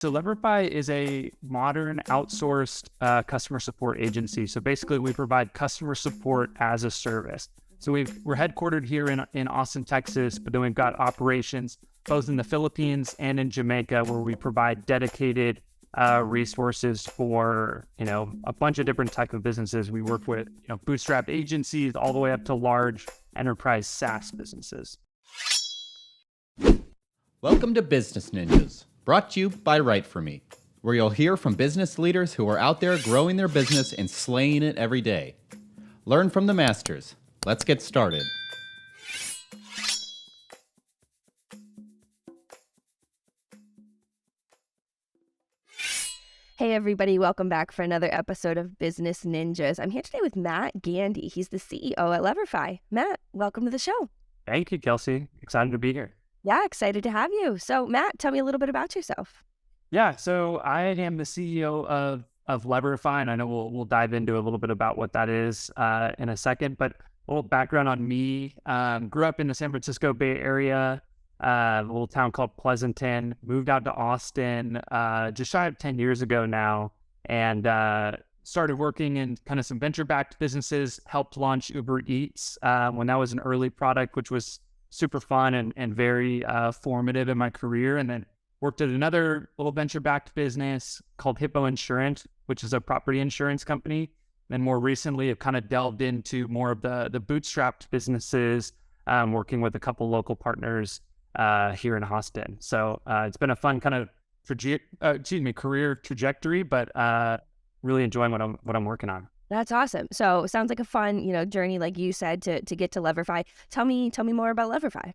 So Leverify is a modern outsourced customer support agency. So basically, we provide customer support as a service. So we're headquartered here in Austin, Texas, but then we've got operations both in the Philippines and in Jamaica, where we provide dedicated resources for a bunch of different type of businesses. We work with bootstrapped agencies all the way up to large enterprise SaaS businesses. Welcome to Business Ninjas, brought to you by WriteForMe, where you'll hear from business leaders who are out there growing their business and slaying it every day. Learn from the masters. Let's get started. Hey everybody, welcome back for another episode of Business Ninjas. I'm here today with Matt Gandy. He's the CEO at Leverify. Matt, welcome to the show. Thank you, Kelsey. Excited to be here. Yeah, excited to have you. So Matt, tell me a little bit about yourself. Yeah, so I am the CEO of Leverify, and I know we'll dive into a little bit about what that is in a second, but a little background on me. Grew up in the San Francisco Bay Area, a little town called Pleasanton, moved out to Austin just shy of 10 years ago now, and started working in kind of some venture-backed businesses, helped launch Uber Eats when that was an early product, which was super fun and very formative in my career. And then worked at another little venture-backed business called Hippo Insurance, which is a property insurance company. And more recently, have kind of delved into more of the bootstrapped businesses, working with a couple local partners here in Austin. So it's been a fun kind of career trajectory, but really enjoying what I'm working on. That's awesome. So it sounds like a fun, journey, like you said, to get to Leverify. Tell me more about Leverify.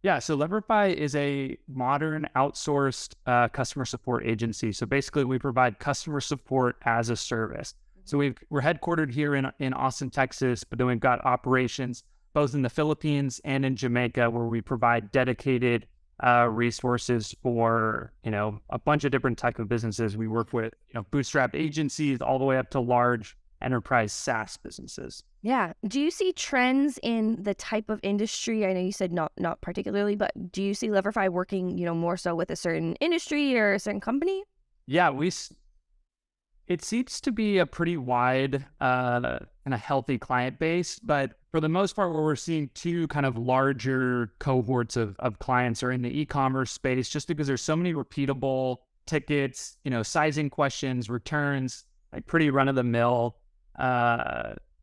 Yeah, so Leverify is a modern outsourced customer support agency. So basically, we provide customer support as a service. So we're headquartered here in Austin, Texas, but then we've got operations both in the Philippines and in Jamaica, where we provide dedicated resources for a bunch of different type of businesses. We work with bootstrapped agencies all the way up to large enterprise SaaS businesses. Yeah. Do you see trends in the type of industry? I know you said not particularly, but do you see Leverify working, more so with a certain industry or a certain company? Yeah, it seems to be a pretty wide and a healthy client base, but for the most part, where we're seeing two kind of larger cohorts of clients are in the e-commerce space, just because there's so many repeatable tickets, sizing questions, returns, like pretty run-of-the-mill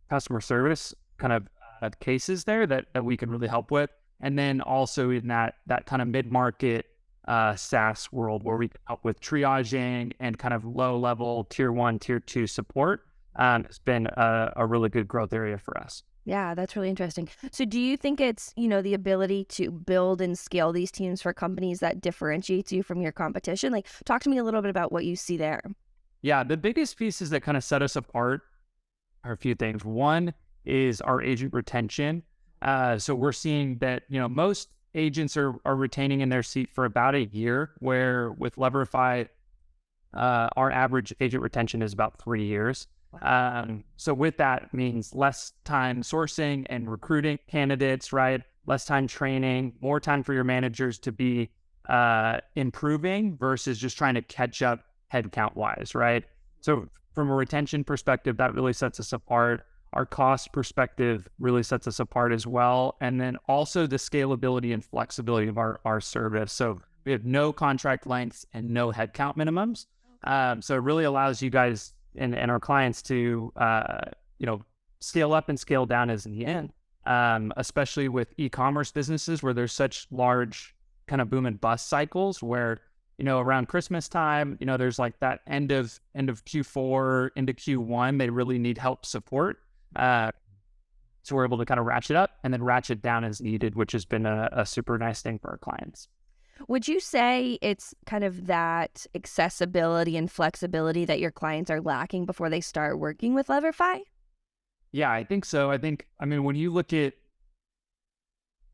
customer service kind of cases there that we can really help with. And then also in that kind of mid-market SaaS world, where we can help with triaging and kind of low-level tier 1, tier 2 support. It's been a really good growth area for us. Yeah, that's really interesting. So do you think it's, the ability to build and scale these teams for companies that differentiates you from your competition? Like, talk to me a little bit about what you see there. Yeah, the biggest pieces that kind of set us apart are a few things. One is our agent retention. So we're seeing that, most agents are retaining in their seat for about a year, where with Leverify, our average agent retention is about 3 years. So with that means less time sourcing and recruiting candidates, right? Less time training, more time for your managers to be improving versus just trying to catch up headcount wise, right? So from a retention perspective, that really sets us apart. Our cost perspective really sets us apart as well. And then also the scalability and flexibility of our service. So we have no contract lengths and no headcount minimums. So it really allows you guys and our clients to, scale up and scale down as needed, especially with e-commerce businesses where there's such large kind of boom and bust cycles where, around Christmas time, there's like that end of Q4 into Q1, they really need help support. So we're able to kind of ratchet up and then ratchet down as needed, which has been a super nice thing for our clients. Would you say it's kind of that accessibility and flexibility that your clients are lacking before they start working with Leverify? Yeah, I think so. When you look at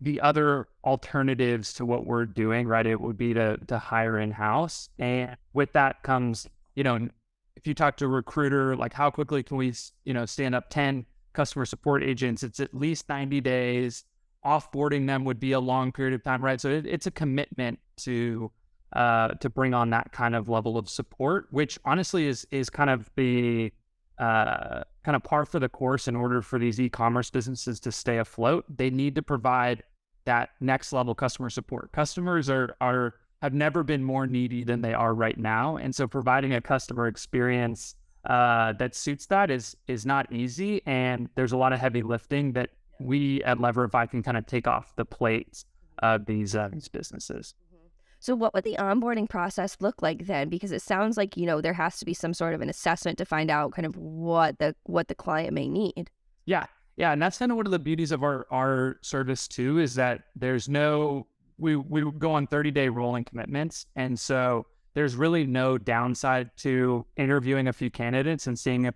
the other alternatives to what we're doing, right, it would be to hire in-house. And with that comes, if you talk to a recruiter, like how quickly can we, stand up 10 customer support agents? It's at least 90 days. Offboarding them would be a long period of time, right? So it's a commitment to to bring on that kind of level of support, which honestly is kind of the kind of par for the course in order for these e-commerce businesses to stay afloat. They need to provide that next level customer support. Customers have never been more needy than they are right now, and so providing a customer experience that suits that is not easy, and there's a lot of heavy lifting that we at Leverify can kind of take off the plates of these businesses. So what would the onboarding process look like then? Because it sounds like, there has to be some sort of an assessment to find out kind of what the client may need. Yeah. Yeah. And that's kind of one of the beauties of our service too, is that we go on 30-day rolling commitments. And so there's really no downside to interviewing a few candidates and seeing if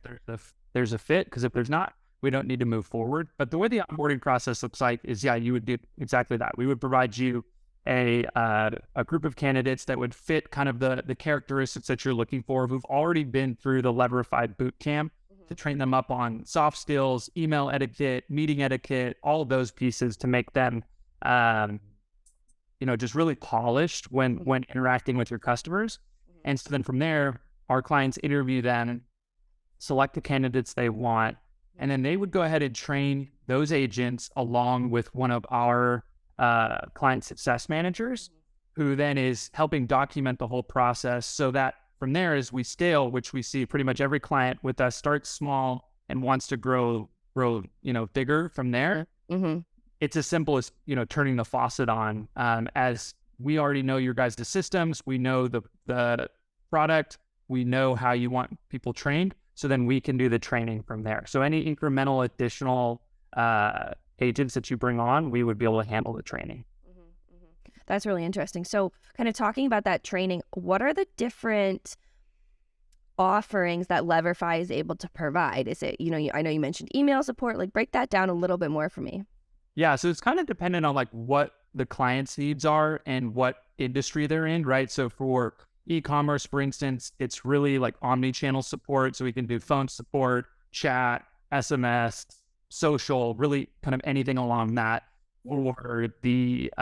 there's a fit. Because if there's not, we don't need to move forward. But the way the onboarding process looks like is, you would do exactly that. We would provide you a group of candidates that would fit kind of the characteristics that you're looking for, who've already been through the Leverify boot camp to train them up on soft skills, email etiquette, meeting etiquette, all of those pieces to make them, just really polished when interacting with your customers. And so then from there, our clients interview them, select the candidates they want, and then they would go ahead and train those agents along with one of our client success managers, who then is helping document the whole process, so that from there, as we scale, which we see pretty much every client with us starts small and wants to grow, bigger from there. Mm-hmm. It's as simple as, turning the faucet on. As we already know your guys' systems, we know the product, we know how you want people trained. So then we can do the training from there. So any incremental additional agents that you bring on, we would be able to handle the training. That's really interesting. So kind of talking about that training, what are the different offerings that Leverify is able to provide? Is it, I know you mentioned email support, like break that down a little bit more for me. Yeah, so it's kind of dependent on like what the client's needs are and what industry they're in, right? So for e-commerce, for instance, it's really like omni-channel support. So we can do phone support, chat, SMS, social, really kind of anything along that. Or the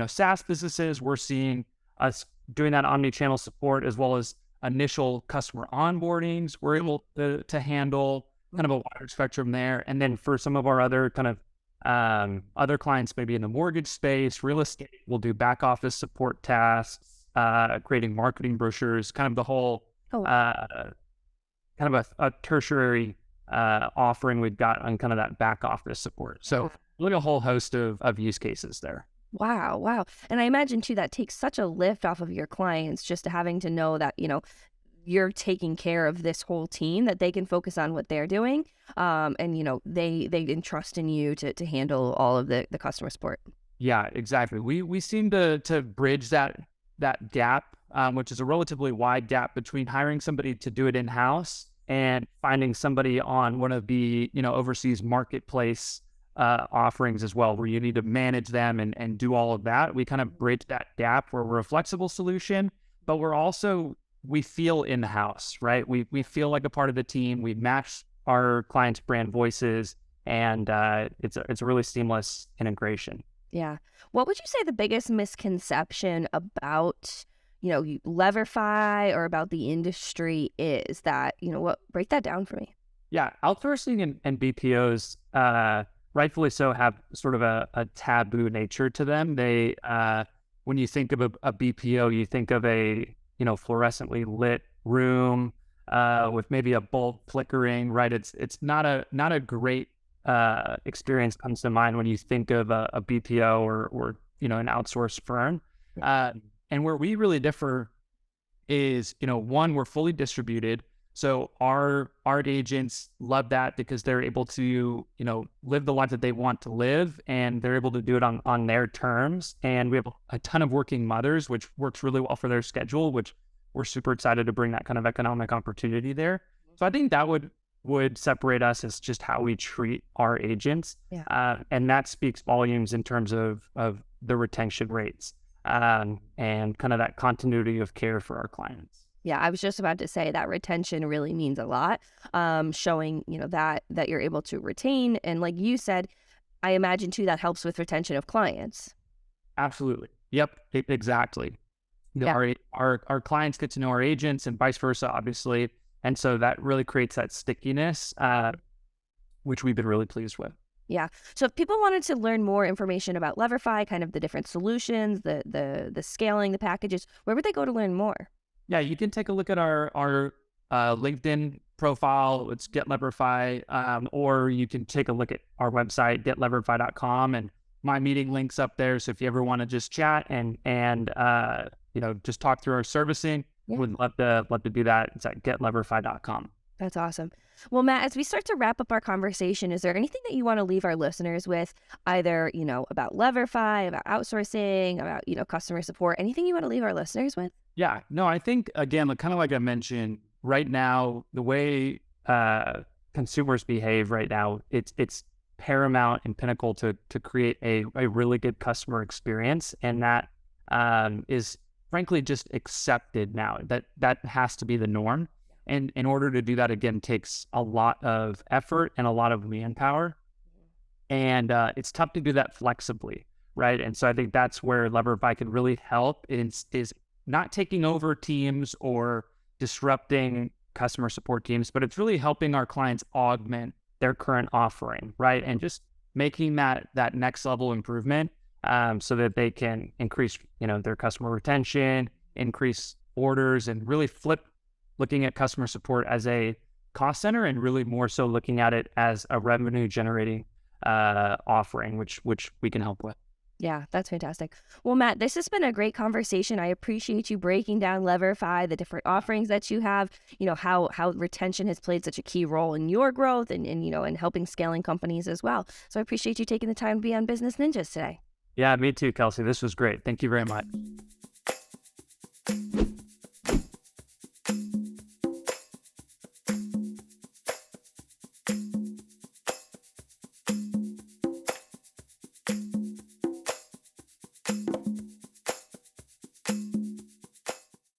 SaaS businesses, we're seeing us doing that omni-channel support as well as initial customer onboardings. We're able to handle kind of a wider spectrum there. And then for some of our other kind of other clients, maybe in the mortgage space, real estate, we'll do back office support tasks, creating marketing brochures, kind of the whole kind of a tertiary offering we've got on kind of that back office support. So really a whole host of use cases there. Wow. And I imagine too, that takes such a lift off of your clients, just having to know that, you're taking care of this whole team, that they can focus on what they're doing. And, they entrust in you to handle all of the customer support. Yeah, exactly. We seem to bridge that gap, which is a relatively wide gap between hiring somebody to do it in-house and finding somebody on one of the, overseas marketplace offerings as well, where you need to manage them and do all of that. We kind of bridge that gap where we're a flexible solution, but we feel in-house, right? We feel like a part of the team. We match our clients' brand voices, and it's a really seamless integration. Yeah. What would you say the biggest misconception about, Leverify or about the industry is? That, break that down for me. Yeah. Outsourcing and BPOs, rightfully so, have sort of a taboo nature to them. They, when you think of a BPO, you think of a, fluorescently lit room with maybe a bulb flickering, right? It's not a great experience comes to mind when you think of a BPO or an outsourced firm. And where we really differ is, one, we're fully distributed. So our agents love that because they're able to, live the life that they want to live, and they're able to do it on their terms. And we have a ton of working mothers, which works really well for their schedule, which we're super excited to bring that kind of economic opportunity there. So I think that would separate us as just how we treat our agents. Yeah. And that speaks volumes in terms of the retention rates and kind of that continuity of care for our clients. Yeah, I was just about to say that retention really means a lot, showing, that you're able to retain. And like you said, I imagine too, that helps with retention of clients. Absolutely. Yep, exactly. Yeah. our clients get to know our agents and vice versa, obviously. And so that really creates that stickiness, which we've been really pleased with. Yeah. So if people wanted to learn more information about Leverify, kind of the different solutions, the scaling, the packages, where would they go to learn more? Yeah, you can take a look at our LinkedIn profile. It's Get Leverify, or you can take a look at our website, getleverify.com, and my meeting links up there. So if you ever want to just chat and just talk through our servicing, Yeah. would love to do that. It's at getleverify.com. That's awesome. Well, Matt, as we start to wrap up our conversation, is there anything that you want to leave our listeners with, either, about Leverify, about outsourcing, about, customer support, anything you want to leave our listeners with? Yeah, no, I think, again, kind of like I mentioned, right now, the way consumers behave right now, it's paramount and pinnacle to create a really good customer experience. And that is frankly just accepted now. That has to be the norm. And in order to do that, again, takes a lot of effort and a lot of manpower. And it's tough to do that flexibly, right? And so I think that's where Leverify can really help, is not taking over teams or disrupting customer support teams, but it's really helping our clients augment their current offering, right? And just making that next level improvement, so that they can increase, their customer retention, increase orders, and really flip looking at customer support as a cost center, and really more so looking at it as a revenue generating offering, which we can help with. Yeah, that's fantastic. Well, Matt, this has been a great conversation. I appreciate you breaking down Leverify, the different offerings that you have, how retention has played such a key role in your growth and helping scaling companies as well. So I appreciate you taking the time to be on Business Ninjas today. Yeah, me too, Kelsey. This was great. Thank you very much.